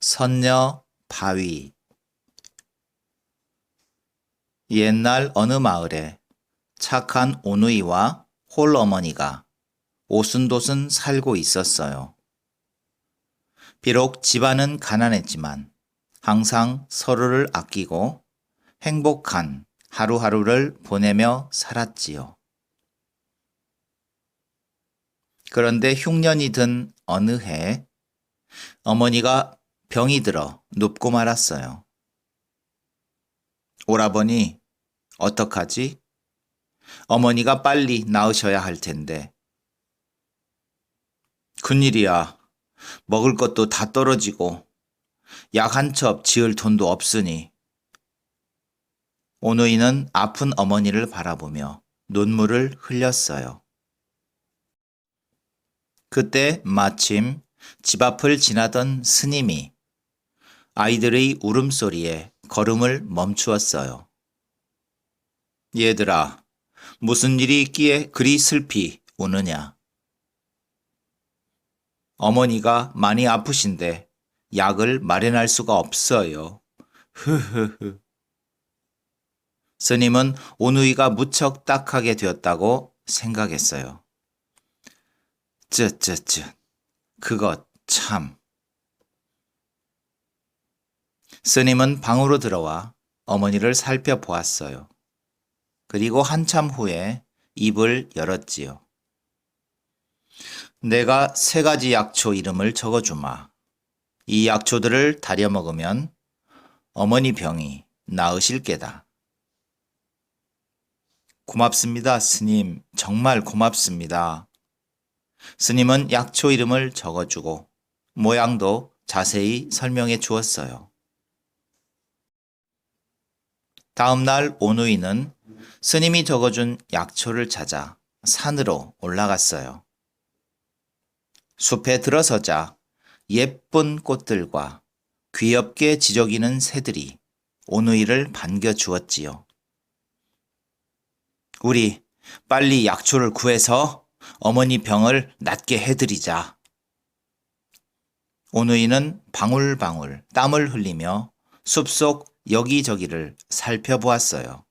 선녀 바위. 옛날 어느 마을에 착한 오누이와 홀어머니가 오순도순 살고 있었어요. 비록 집안은 가난했지만 항상 서로를 아끼고 행복한 하루하루를 보내며 살았지요. 그런데 흉년이 든 어느 해 어머니가 병이 들어 눕고 말았어요. 오라버니, 어떡하지? 어머니가 빨리 나으셔야 할 텐데. 큰일이야. 먹을 것도 다 떨어지고 약 한 첩 지을 돈도 없으니. 오누이는 아픈 어머니를 바라보며 눈물을 흘렸어요. 그때 마침 집 앞을 지나던 스님이 아이들의 울음소리에 걸음을 멈추었어요. 얘들아, 무슨 일이 있기에 그리 슬피 우느냐? 어머니가 많이 아프신데 약을 마련할 수가 없어요. 흐흐흐. 스님은 오누이가 무척 딱하게 되었다고 생각했어요. 쯧쯧쯧. 그것 참. 스님은 방으로 들어와 어머니를 살펴보았어요. 그리고 한참 후에 입을 열었지요. 내가 3가지 약초 이름을 적어주마. 이 약초들을 다려 먹으면 어머니 병이 나으실 게다. 고맙습니다, 스님. 정말 고맙습니다. 스님은 약초 이름을 적어주고 모양도 자세히 설명해 주었어요. 다음 날 오누이는 스님이 적어준 약초를 찾아 산으로 올라갔어요. 숲에 들어서자 예쁜 꽃들과 귀엽게 지저귀는 새들이 오누이를 반겨주었지요. 우리 빨리 약초를 구해서 어머니 병을 낫게 해드리자. 오누이는 방울방울 땀을 흘리며 숲속 여기저기를 살펴보았어요.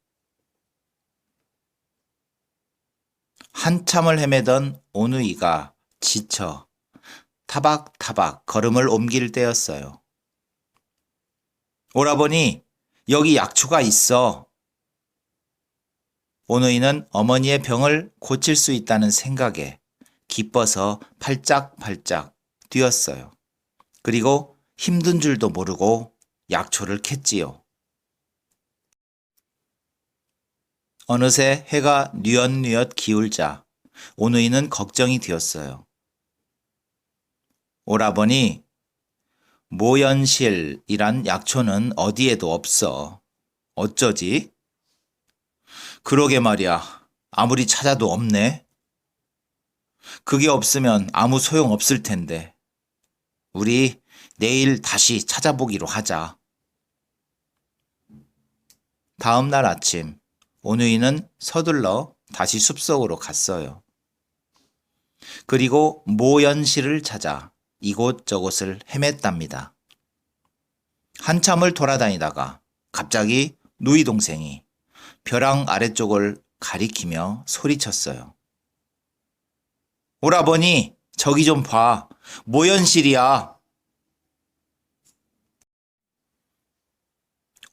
한참을 헤매던 오누이가 지쳐 타박타박 걸음을 옮길 때였어요. 오라버니, 여기 약초가 있어. 오누이는 어머니의 병을 고칠 수 있다는 생각에 기뻐서 팔짝팔짝 뛰었어요. 그리고 힘든 줄도 모르고 약초를 캤지요. 어느새 해가 뉘엿뉘엿 기울자 오누이는 걱정이 되었어요. 오라버니, 모연실이란 약초는 어디에도 없어. 어쩌지? 그러게 말이야. 아무리 찾아도 없네. 그게 없으면 아무 소용 없을 텐데. 우리 내일 다시 찾아보기로 하자. 다음 날 아침, 오누이는 서둘러 다시 숲속으로 갔어요. 그리고 모연실을 찾아 이곳저곳을 헤맸답니다. 한참을 돌아다니다가 갑자기 누이 동생이 벼랑 아래쪽을 가리키며 소리쳤어요. 오라버니, 저기 좀 봐. 모연실이야.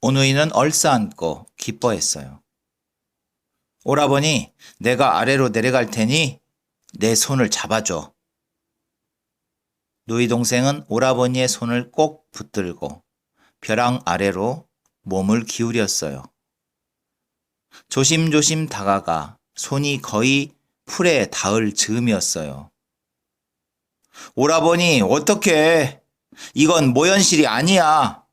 오누이는 얼싸안고 기뻐했어요. 오라버니, 내가 아래로 내려갈 테니 내 손을 잡아줘. 누이 동생은 오라버니의 손을 꼭 붙들고 벼랑 아래로 몸을 기울였어요. 조심조심 다가가 손이 거의 풀에 닿을 즈음이었어요. 오라버니, 어떡해. 이건 모연실이 아니야.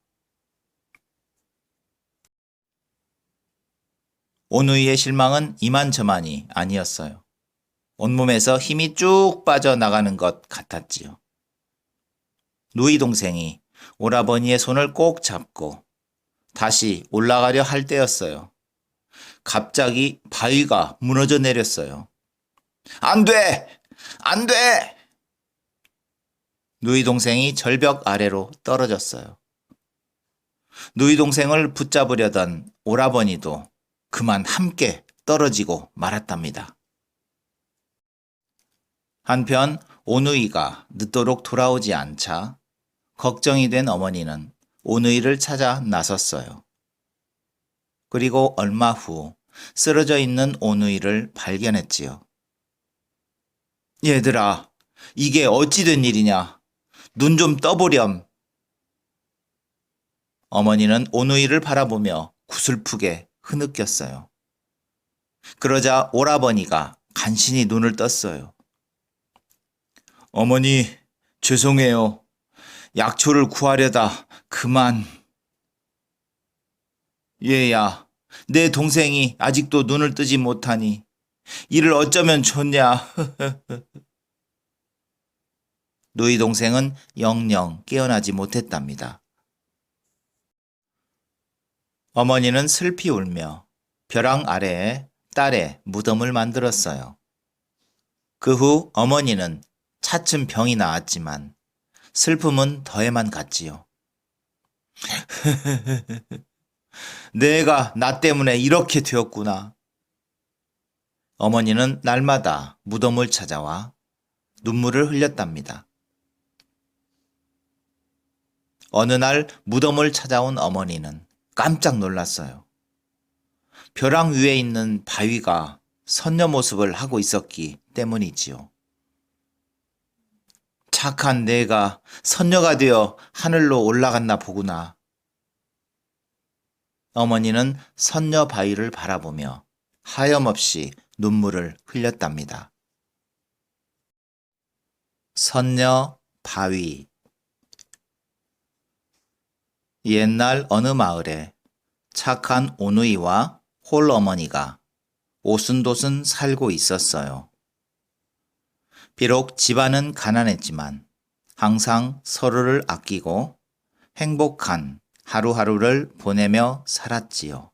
오누이의 실망은 이만저만이 아니었어요. 온몸에서 힘이 쭉 빠져나가는 것 같았지요. 누이 동생이 오라버니의 손을 꼭 잡고 다시 올라가려 할 때였어요. 갑자기 바위가 무너져 내렸어요. 안 돼! 안 돼! 누이 동생이 절벽 아래로 떨어졌어요. 누이 동생을 붙잡으려던 오라버니도 그만 함께 떨어지고 말았답니다. 한편 오누이가 늦도록 돌아오지 않자 걱정이 된 어머니는 오누이를 찾아 나섰어요. 그리고 얼마 후 쓰러져 있는 오누이를 발견했지요. 얘들아, 이게 어찌 된 일이냐? 눈 좀 떠보렴. 어머니는 오누이를 바라보며 구슬프게 흐느꼈어요. 그러자 오라버니가 간신히 눈을 떴어요. 어머니, 죄송해요. 약초를 구하려다 그만. 얘야, 내 동생이 아직도 눈을 뜨지 못하니 이를 어쩌면 좋냐. 누이 동생은 영영 깨어나지 못했답니다. 어머니는 슬피 울며 벼랑 아래에 딸의 무덤을 만들었어요. 그 후 어머니는 차츰 병이 나았지만 슬픔은 더해만 갔지요. 내가 나 때문에 이렇게 되었구나. 어머니는 날마다 무덤을 찾아와 눈물을 흘렸답니다. 어느 날 무덤을 찾아온 어머니는 깜짝 놀랐어요. 벼랑 위에 있는 바위가 선녀 모습을 하고 있었기 때문이지요. 착한 내가 선녀가 되어 하늘로 올라갔나 보구나. 어머니는 선녀 바위를 바라보며 하염없이 눈물을 흘렸답니다. 선녀 바위. 옛날 어느 마을에 착한 오누이와 홀어머니가 오순도순 살고 있었어요. 비록 집안은 가난했지만 항상 서로를 아끼고 행복한 하루하루를 보내며 살았지요.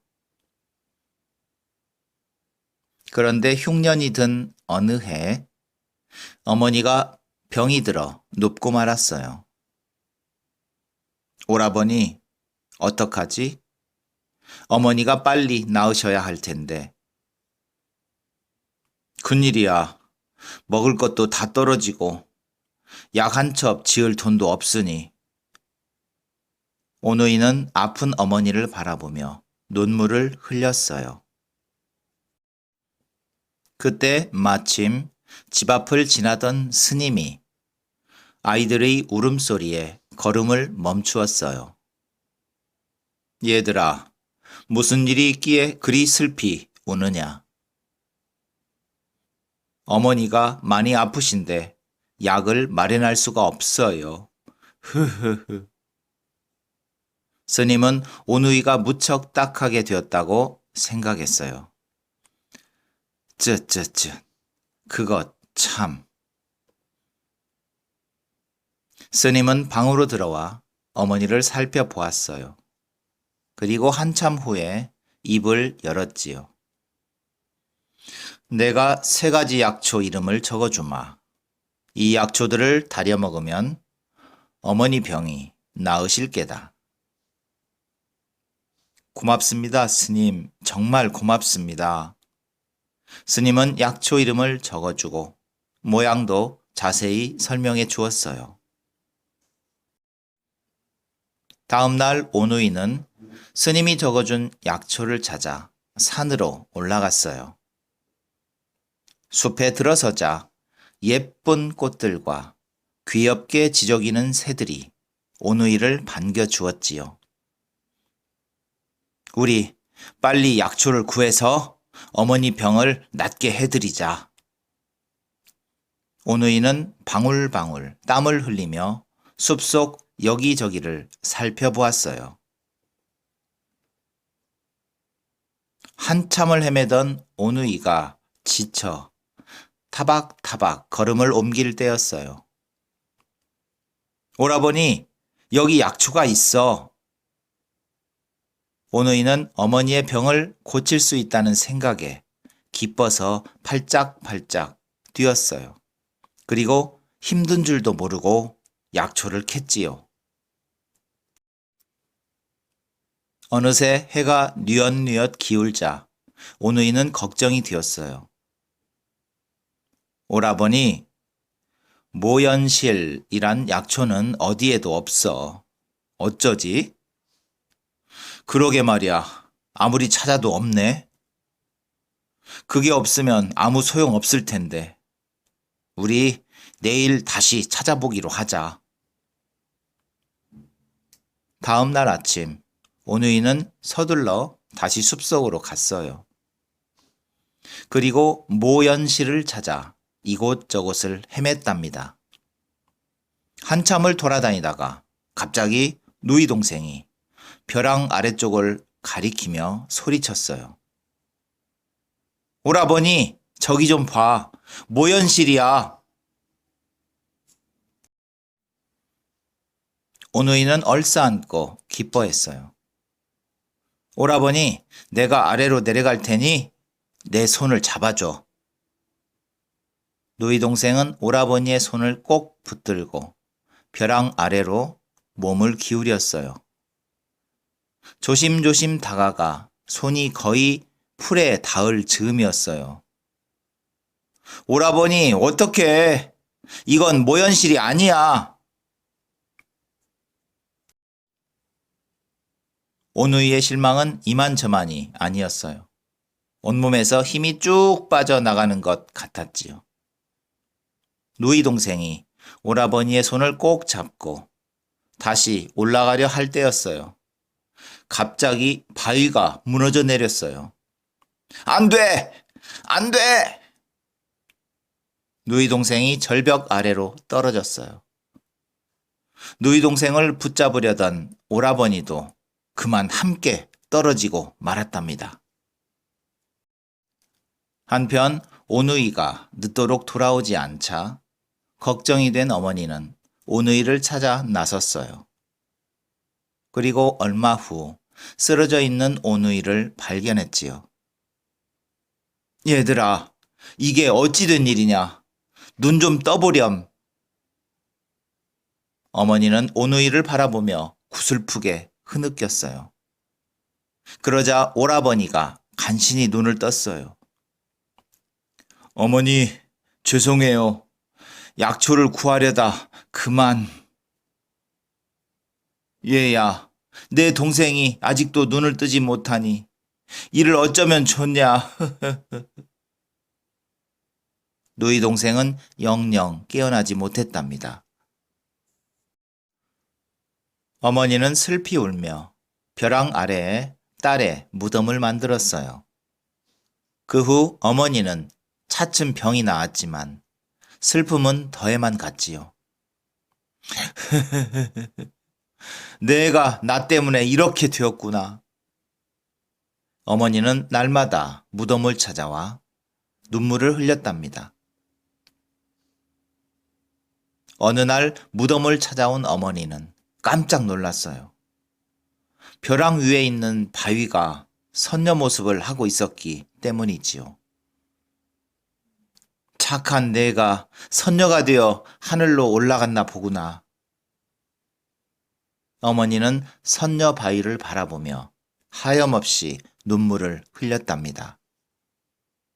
그런데 흉년이 든 어느 해 어머니가 병이 들어 눕고 말았어요. 오라버니, 어떡하지? 어머니가 빨리 나으셔야 할 텐데. 큰일이야. 먹을 것도 다 떨어지고 약 한 첩 지을 돈도 없으니. 오누이는 아픈 어머니를 바라보며 눈물을 흘렸어요. 그때 마침 집 앞을 지나던 스님이 아이들의 울음소리에 걸음을 멈추었어요. 얘들아, 무슨 일이 있기에 그리 슬피 우느냐? 어머니가 많이 아프신데 약을 마련할 수가 없어요. 흐흐흐. 스님은 오누이가 무척 딱하게 되었다고 생각했어요. 쯧쯧쯧, 그것 참. 스님은 방으로 들어와 어머니를 살펴보았어요. 그리고 한참 후에 입을 열었지요. 내가 3가지 약초 이름을 적어주마. 이 약초들을 다려 먹으면 어머니 병이 나으실 게다. 고맙습니다, 스님. 정말 고맙습니다. 스님은 약초 이름을 적어주고 모양도 자세히 설명해 주었어요. 다음 날 오누이는 스님이 적어준 약초를 찾아 산으로 올라갔어요. 숲에 들어서자 예쁜 꽃들과 귀엽게 지저귀는 새들이 오누이를 반겨주었지요. 우리 빨리 약초를 구해서 어머니 병을 낫게 해드리자. 오누이는 방울방울 땀을 흘리며 숲속 여기저기를 살펴보았어요. 한참을 헤매던 오누이가 지쳐 타박타박 걸음을 옮길 때였어요. 오라버니, 여기 약초가 있어. 오누이는 어머니의 병을 고칠 수 있다는 생각에 기뻐서 팔짝팔짝 뛰었어요. 그리고 힘든 줄도 모르고 약초를 캤지요. 어느새 해가 뉘엿뉘엿 기울자 오누이는 걱정이 되었어요. 오라버니, 모연실이란 약초는 어디에도 없어. 어쩌지? 그러게 말이야. 아무리 찾아도 없네. 그게 없으면 아무 소용 없을 텐데. 우리 내일 다시 찾아보기로 하자. 다음 날 아침, 오누이는 서둘러 다시 숲속으로 갔어요. 그리고 모연실을 찾아 이곳저곳을 헤맸답니다. 한참을 돌아다니다가 갑자기 누이 동생이 벼랑 아래쪽을 가리키며 소리쳤어요. 오라버니, 저기 좀 봐. 모연실이야. 오누이는 얼싸안고 기뻐했어요. 오라버니, 내가 아래로 내려갈 테니 내 손을 잡아줘. 누이 동생은 오라버니의 손을 꼭 붙들고 벼랑 아래로 몸을 기울였어요. 조심조심 다가가 손이 거의 풀에 닿을 즈음이었어요. 오라버니, 어떡해. 이건 모연실이 아니야. 오누이의 실망은 이만저만이 아니었어요. 온몸에서 힘이 쭉 빠져나가는 것 같았지요. 누이 동생이 오라버니의 손을 꼭 잡고 다시 올라가려 할 때였어요. 갑자기 바위가 무너져 내렸어요. 안 돼! 안 돼! 누이 동생이 절벽 아래로 떨어졌어요. 누이 동생을 붙잡으려던 오라버니도 그만 함께 떨어지고 말았답니다. 한편 오누이가 늦도록 돌아오지 않자 걱정이 된 어머니는 오누이를 찾아 나섰어요. 그리고 얼마 후 쓰러져 있는 오누이를 발견했지요. 얘들아, 이게 어찌 된 일이냐? 눈 좀 떠보렴. 어머니는 오누이를 바라보며 구슬프게 흐느꼈어요. 그러자 오라버니가 간신히 눈을 떴어요. 어머니, 죄송해요. 약초를 구하려다 그만. 얘야, 내 동생이 아직도 눈을 뜨지 못하니 이를 어쩌면 좋냐. 누이 동생은 영영 깨어나지 못했답니다. 어머니는 슬피 울며 벼랑 아래에 딸의 무덤을 만들었어요. 그 후 어머니는 차츰 병이 나았지만 슬픔은 더해만 갔지요. 내가 나 때문에 이렇게 되었구나. 어머니는 날마다 무덤을 찾아와 눈물을 흘렸답니다. 어느 날 무덤을 찾아온 어머니는 깜짝 놀랐어요. 벼랑 위에 있는 바위가 선녀 모습을 하고 있었기 때문이지요. 착한 내가 선녀가 되어 하늘로 올라갔나 보구나. 어머니는 선녀 바위를 바라보며 하염없이 눈물을 흘렸답니다.